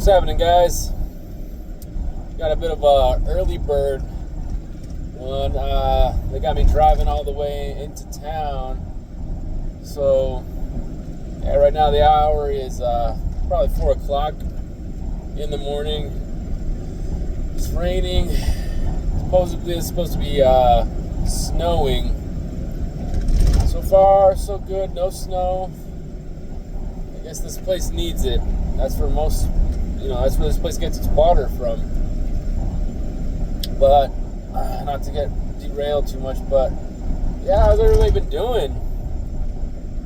What's happening, guys? Got a bit of a early bird one. They got me driving all the way into town. So, yeah, right now the hour is probably 4 o'clock in the morning. It's raining. Supposedly it's supposed to be snowing. So far, so good. No snow. I guess this place needs it. That's for most, that's where this place gets its water from. But, not to get derailed too much, but, yeah, how's everybody been doing?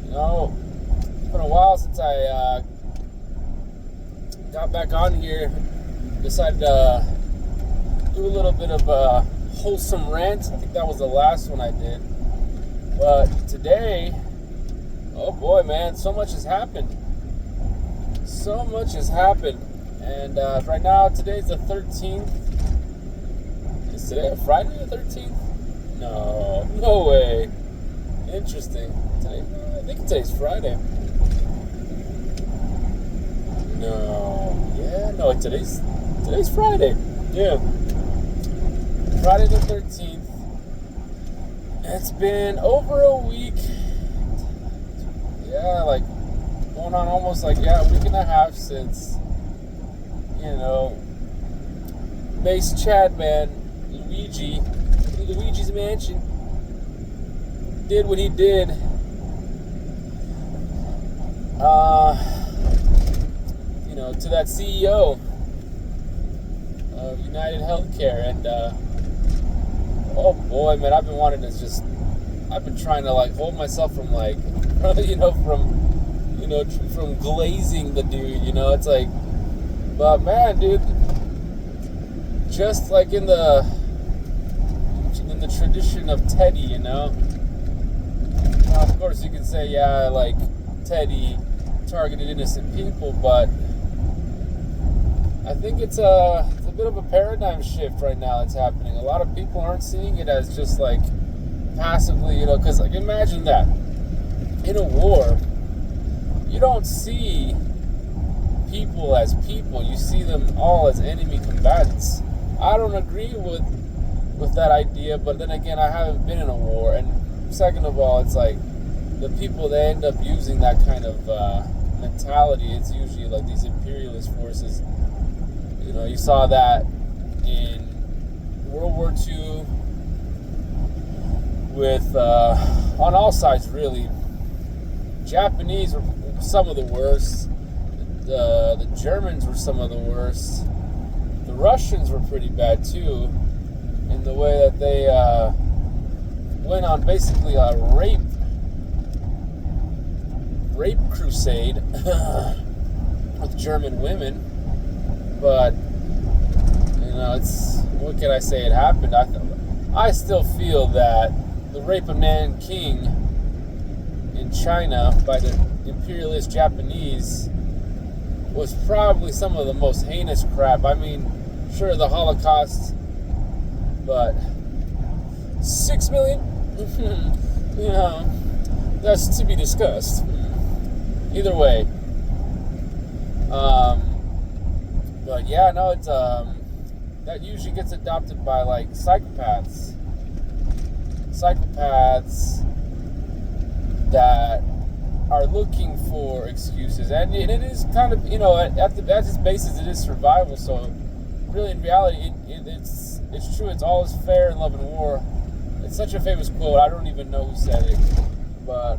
It's been a while since I got back on here. Decided to do a little bit of a wholesome rant. I think that was the last one I did. But today, oh boy, man, so much has happened. So much has happened. And right now, today's the 13th. Is today Friday the 13th? No way. Interesting. I think today's Friday. Today's Friday. Yeah. Friday the 13th. It's been over a week. Yeah, like going on almost a week and a half since, Mace Chadman, Luigi's Mansion, did what he did. To that CEO of United Healthcare, and oh boy, man, I've been trying to hold myself from from glazing the dude. It's like, but man, dude, just like in the tradition of Teddy, Now, of course, you can say, Teddy targeted innocent people, but I think it's a bit of a paradigm shift right now that's happening. A lot of people aren't seeing it as just passively, because imagine that in a war, you don't see people as people. You see them all as enemy combatants. I don't agree with that idea, but then again, I haven't been in a war, and second of all, it's the people that end up using that kind of mentality, it's usually these imperialist forces. You saw that in World War II with, on all sides really. Japanese were some of the worst. The Germans were some of the worst. The Russians were pretty bad too, in the way that they went on basically a rape crusade with German women. But what can I say? It happened. I still feel that the rape of Nanking in China by the imperialist Japanese was probably some of the most heinous crap. I mean, sure, the Holocaust, but 6 million, that's to be discussed. Either way, but yeah, no, it's that usually gets adopted by psychopaths that are looking for excuses, and it is kind of at its basis it is survival. So really, in reality, it's true. It's all is fair in love and war. It's such a famous quote. I don't even know who said it, but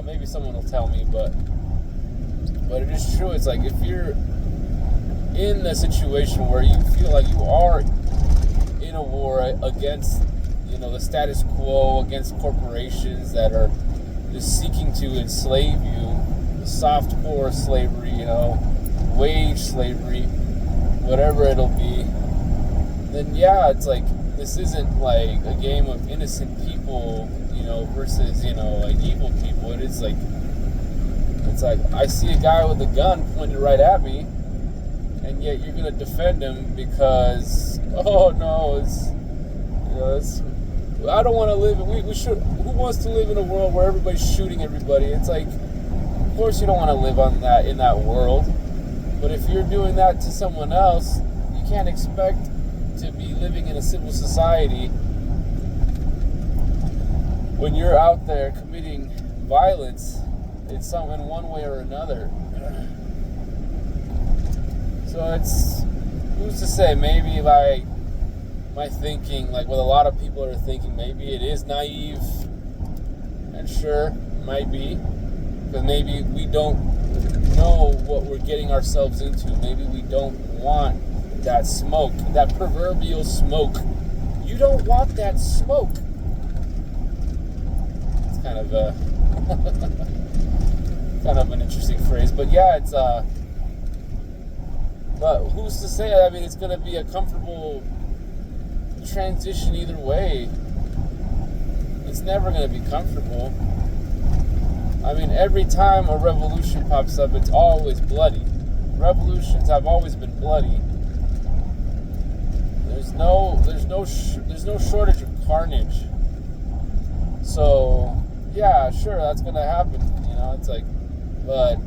maybe someone will tell me. But it is true. It's if you're in a situation where you feel like you are in a war against the status quo, against corporations that are just seeking to enslave you, soft core slavery, wage slavery, whatever it'll be, then yeah, it's this isn't a game of innocent people, versus evil people. It is it's I see a guy with a gun pointed right at me, and yet you're gonna defend him because I don't want to live. We should. Who wants to live in a world where everybody's shooting everybody? It's of course you don't want to live in that world. But if you're doing that to someone else, you can't expect to be living in a civil society when you're out there committing violence in one way or another. So it's, who's to say, maybe like my thinking, like what a lot of people are thinking, maybe it is naive, and sure, it might be, because maybe we don't know what we're getting ourselves into. Maybe we don't want that smoke, that proverbial smoke. You don't want that smoke. It's kind of a kind of an interesting phrase, but yeah, it's but who's to say? I mean, it's going to be a comfortable transition either way. It's never going to be comfortable. I mean, every time a revolution pops up, it's always bloody. Revolutions have always been bloody. There's no shortage of carnage. So yeah, sure, that's going to happen. You know, it's like, but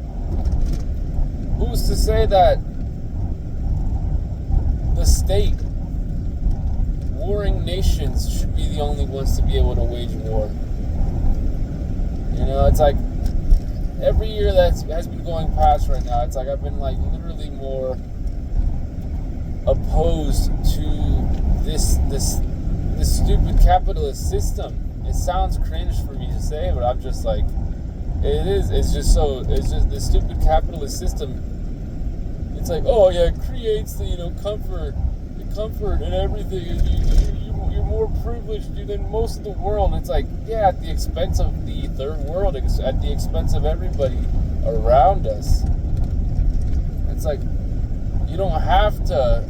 who's to say that the state, warring nations, should be the only ones to be able to wage war? You know, it's like every year that has been going past right now, it's like I've been like literally more opposed to this stupid capitalist system. It sounds cringe for me to say, but I'm just like, it's just this stupid capitalist system. It's like, oh yeah, it creates the, comfort and everything, and you're more privileged than most of the world. It's like, yeah, at the expense of the third world, at the expense of everybody around us. It's like, you don't have to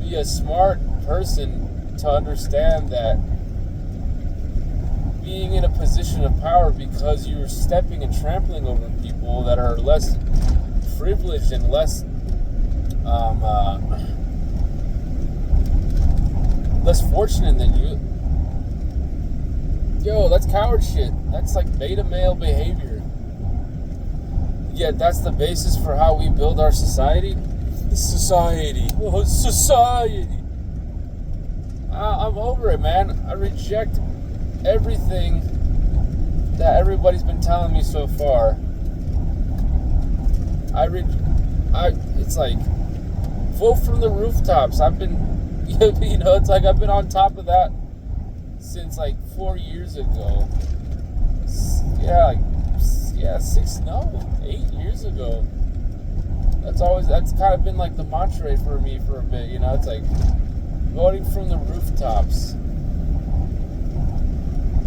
be a smart person to understand that being in a position of power because you're stepping and trampling over people that are less privileged and less fortunate than you. Yo, that's coward shit. That's like beta male behavior. Yet that's the basis for how we build our society. Society. Oh, society. I'm over it, man. I reject everything that everybody's been telling me so far. It's like, vote from the rooftops. I've been, it's like I've been on top of that since like 4 years ago. 8 years ago. That's kind of been like the mantra for me for a bit, it's like voting from the rooftops.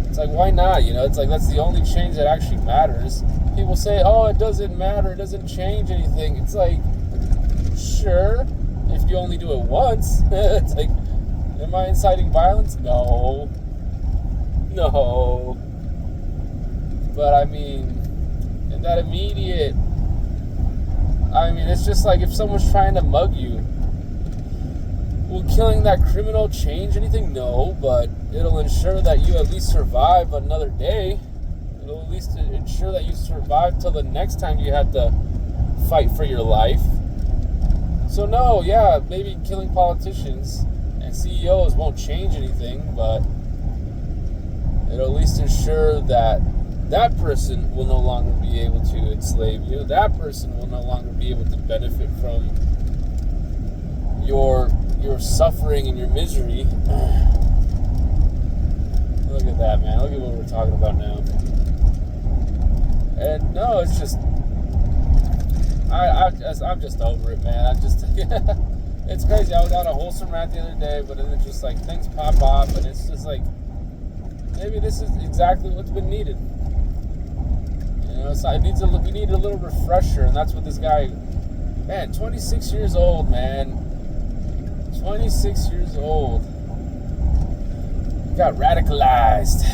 It's like, why not? It's like that's the only change that actually matters. People say, oh, it doesn't matter, it doesn't change anything. It's like, sure, if you only do it once. It's like, am I inciting violence? No. But I mean, in that immediate, it's just like if someone's trying to mug you, will killing that criminal change anything? No, but it'll ensure that you at least survive another day. It'll at least ensure that you survive till the next time you have to fight for your life. So no, yeah, maybe killing politicians and CEOs won't change anything, but it'll at least ensure that that person will no longer be able to enslave you. That person will no longer be able to benefit from your suffering and your misery. Look at that, man. Look at what we're talking about now. And no, it's just, I'm just over it, man. It's crazy. I was on a wholesome rant the other day, but then it's just like things pop off, and it's just like, maybe this is exactly what's been needed. So we need a little refresher, and that's what this guy, man, 26 years old, man. 26 years old. Got radicalized.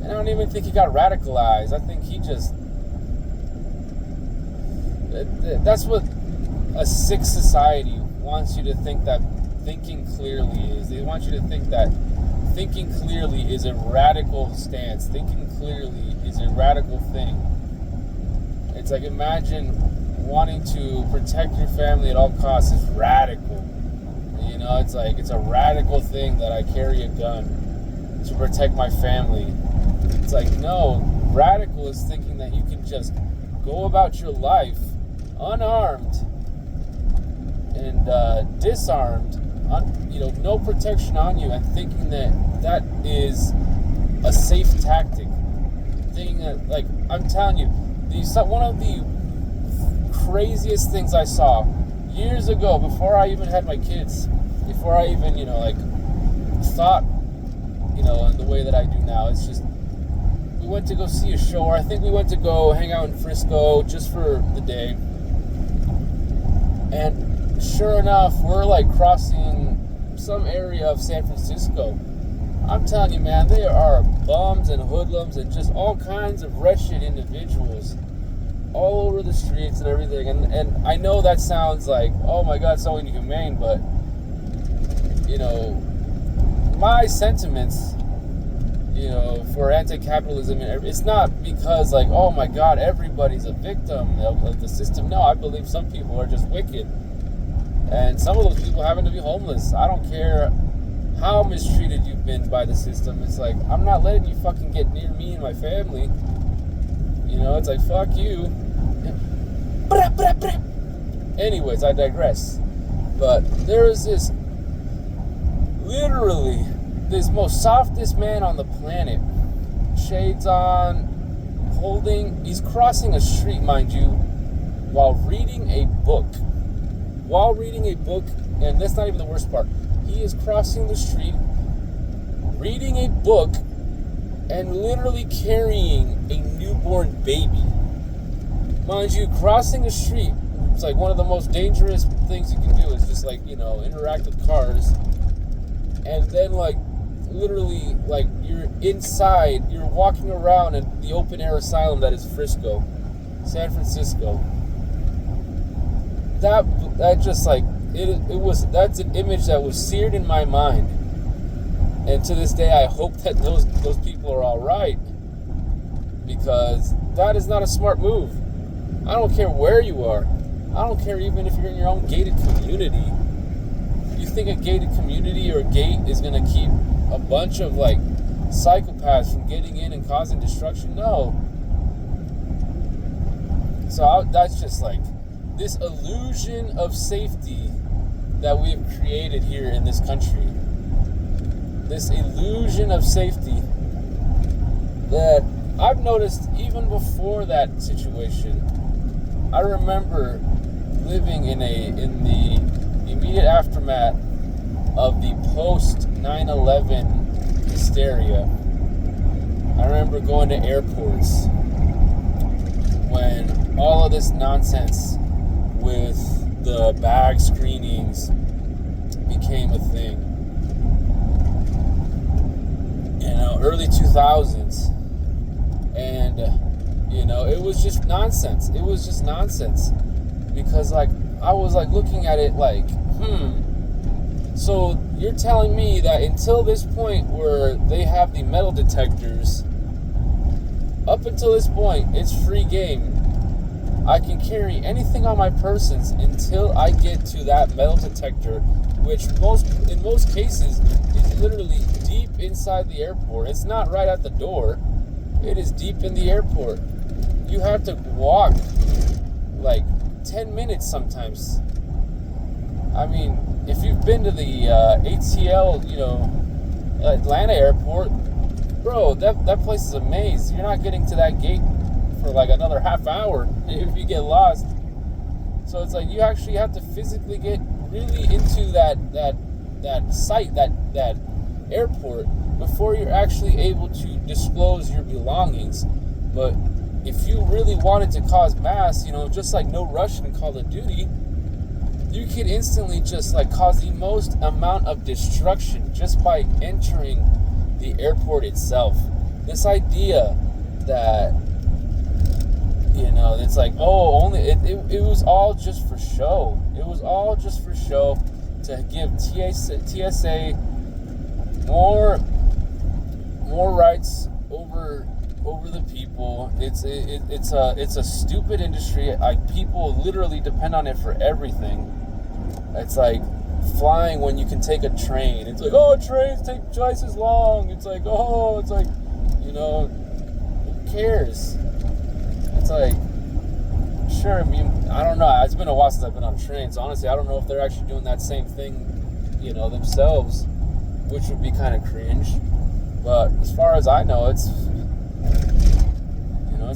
I don't even think he got radicalized. I think he just... That's what a sick society wants you to think that thinking clearly is. They want you to think that thinking clearly is a radical stance. Thinking clearly is a radical thing. It's like, imagine wanting to protect your family at all costs is radical. You know, it's like, it's a radical thing that I carry a gun to protect my family. It's like, no, radical is thinking that you can just go about your life unarmed and disarmed, no protection on you, and thinking that is a safe tactic. Thinking that, like, I'm telling you, one of the craziest things I saw years ago, before I even had my kids, before I even, thought, in the way that I do now. It's just, we went to go see a show, or I think we went to go hang out in Frisco just for the day. And sure enough, we're like crossing some area of San Francisco. I'm telling you, man, there are bums and hoodlums and just all kinds of wretched individuals all over the streets and everything. And I know that sounds like, oh my God, so inhumane, but, my sentiments, for anti-capitalism, it's not because, like, oh my God, everybody's a victim of the system. No, I believe some people are just wicked. And some of those people happen to be homeless. I don't care how mistreated you've been by the system. It's like, I'm not letting you fucking get near me and my family. It's like, fuck you. Anyways, I digress. But there is literally this most softest man on the planet, shades on, he's crossing a street, mind you, while reading a book. And that's not even the worst part. He is crossing the street, reading a book, and literally carrying a newborn baby. Mind you, crossing a street, it's like one of the most dangerous things you can do is just, like, interact with cars. And then, like, literally, like, you're inside, you're walking around in the open air asylum that is Frisco, San Francisco. That just, like, that's an image that was seared in my mind. And to this day, I hope that those people are all right, because that is not a smart move. I don't care where you are. I don't care even if you're in your own gated community. You think a gated community or a gate is going to keep a bunch of, like, psychopaths from getting in and causing destruction? No. So that's just, like, this illusion of safety that we've created here in this country. This illusion of safety that I've noticed even before that situation. I remember living in the immediate aftermath of the post 9/11 hysteria. I remember going to airports when all of this nonsense with the bag screenings became a thing. Early 2000s. And, it was just nonsense. It was just nonsense. Because, like, I was, like, looking at it like, so you're telling me that until this point where they have the metal detectors, up until this point, it's free game. I can carry anything on my persons until I get to that metal detector, which in most cases is literally deep inside the airport. It's not right at the door. It is deep in the airport. You have to walk like 10 minutes sometimes. I mean, if you've been to the ATL, Atlanta airport, bro, that place is a maze. You're not getting to that gate for like another half hour if you get lost. So it's like you actually have to physically get really into that site, that airport, before you're actually able to disclose your belongings. But if you really wanted to cause mass, just like No Rush in Call of Duty, you could instantly just like cause the most amount of destruction just by entering the airport itself. This idea that it's like, it was all just for show. It was all just for show to give TSA more rights over over the people. It's a stupid industry. Like, people literally depend on it for everything. It's like flying when you can take a train. It's like, oh, trains take twice as long. It's like, oh, it's like, who cares? It's like, sure, I mean, I don't know. It's been a while since I've been on a train, so honestly, I don't know if they're actually doing that same thing, themselves, which would be kind of cringe. But as far as I know, it's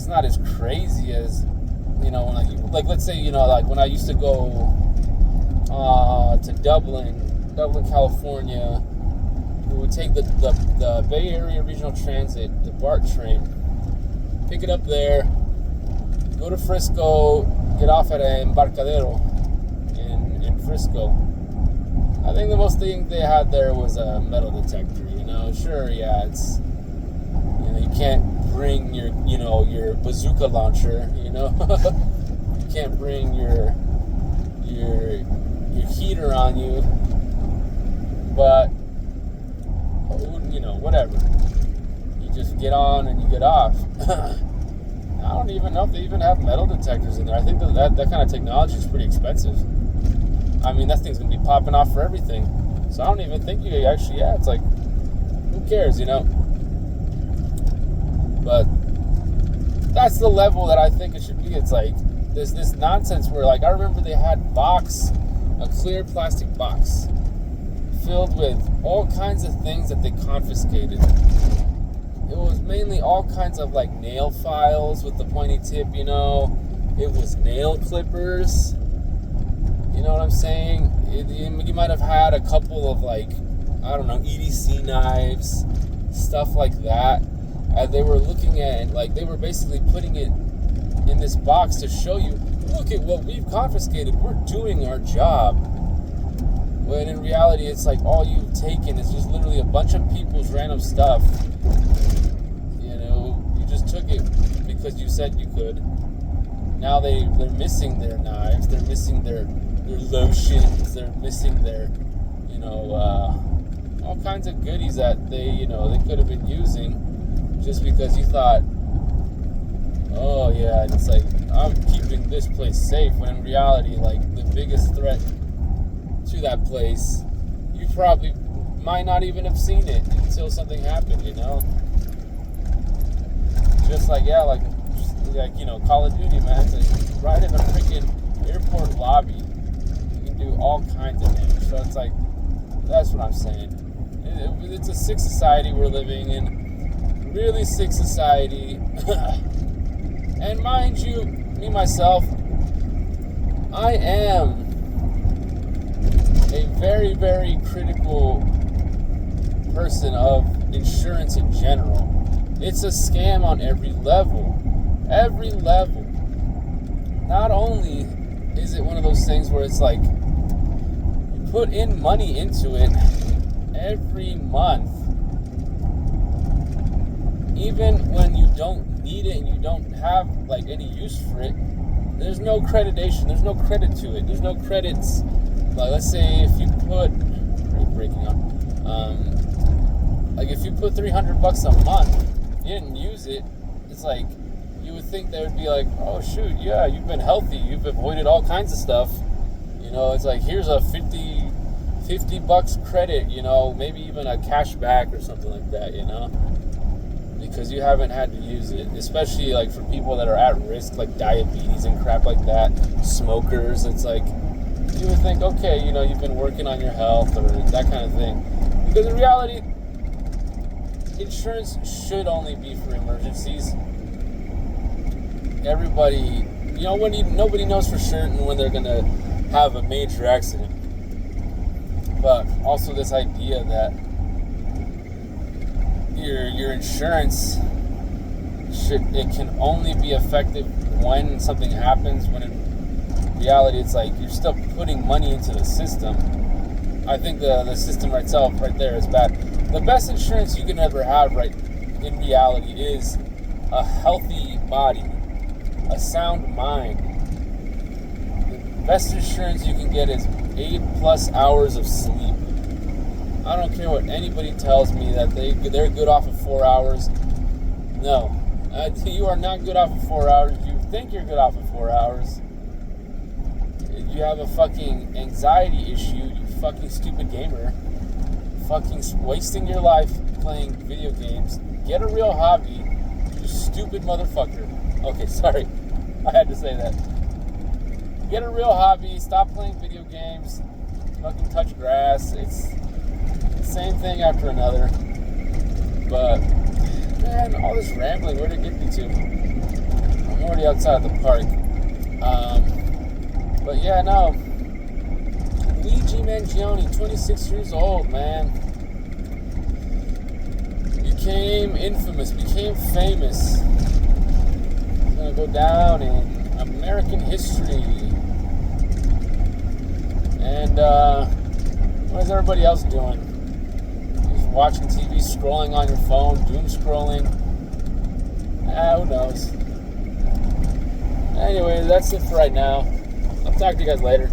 not as crazy as, when let's say, like when I used to go to Dublin, California, we would take the Bay Area Regional Transit, the BART train, pick it up there, go to Frisco, get off at Embarcadero in Frisco. I think the most thing they had there was a metal detector. Sure, yeah, it's, you can't bring your bazooka launcher. You can't bring your heater on you, but whatever. You just get on and you get off. I don't even know if they even have metal detectors in there. I think that kind of technology is pretty expensive. I mean, that thing's gonna be popping off for everything. So I don't even think you actually. Yeah, it's like, who cares, But that's the level that I think it should be. It's like there's this nonsense where, like, I remember they had a clear plastic box filled with all kinds of things that they confiscated. It was mainly all kinds of, like, nail files with the pointy tip, It was nail clippers. You know what I'm saying? You might have had a couple of, like, I don't know, EDC knives, stuff like that. And they were looking at, like, they were basically putting it in this box to show you, look at what we've confiscated. We're doing our job. When in reality, it's like all you've taken is just literally a bunch of people's random stuff. You just took it because you said you could. Now they're missing their knives. They're missing their lotions. They're missing their, all kinds of goodies that they could have been using just because you thought, oh yeah, it's like, I'm keeping this place safe, when in reality, like, the biggest threat to that place, you probably might not even have seen it until something happened, Just like, yeah, like Call of Duty, man. It's like right in a freaking airport lobby. You can do all kinds of damage. So it's like, that's what I'm saying. It's a sick society we're living in. Really sick society. And mind you, me, myself, I am a very, very critical person of insurance in general. It's a scam on every level. Every level. Not only is it one of those things where it's like, you put in money into it every month, even when you don't need it and you don't have like any use for it, there's no accreditation, there's no credit to it, there's no credits. Like, let's say if you put, like if you put $300 a month, you didn't use it, it's like, you would think they would be like, oh shoot, yeah, you've been healthy, you've avoided all kinds of stuff, it's like, here's a $50 credit, maybe even a cash back or something like that, because you haven't had to use it, especially like for people that are at risk, like diabetes and crap like that, smokers. It's like, you would think, okay, you've been working on your health or that kind of thing, because in reality, insurance should only be for emergencies. Everybody, nobody knows for certain when they're gonna have a major accident. But also this idea that your insurance it can only be effective when something happens, when in reality it's like you're still putting money into the system. I think the system itself right there is bad. The best insurance you can ever have, right, in reality, is a healthy body, a sound mind. The best insurance you can get is 8+ hours of sleep. I don't care what anybody tells me that they're good off of 4 hours. No, You are not good off of 4 hours. You think you're good off of 4 hours. You have a fucking anxiety issue, you fucking stupid gamer. Fucking wasting your life playing video games. Get a real hobby, you stupid motherfucker. Okay, sorry. I had to say that. Get a real hobby, stop playing video games, fucking touch grass. It's the same thing after another. But, man, all this rambling, where'd it get me to? I'm already outside the park. But yeah, no. Luigi Mangione, 26 years old, man. Became infamous, became famous. He's gonna go down in American history. And, what is everybody else doing? Just watching TV, scrolling on your phone, doom scrolling. Who knows? Anyway, that's it for right now. I'll talk to you guys later.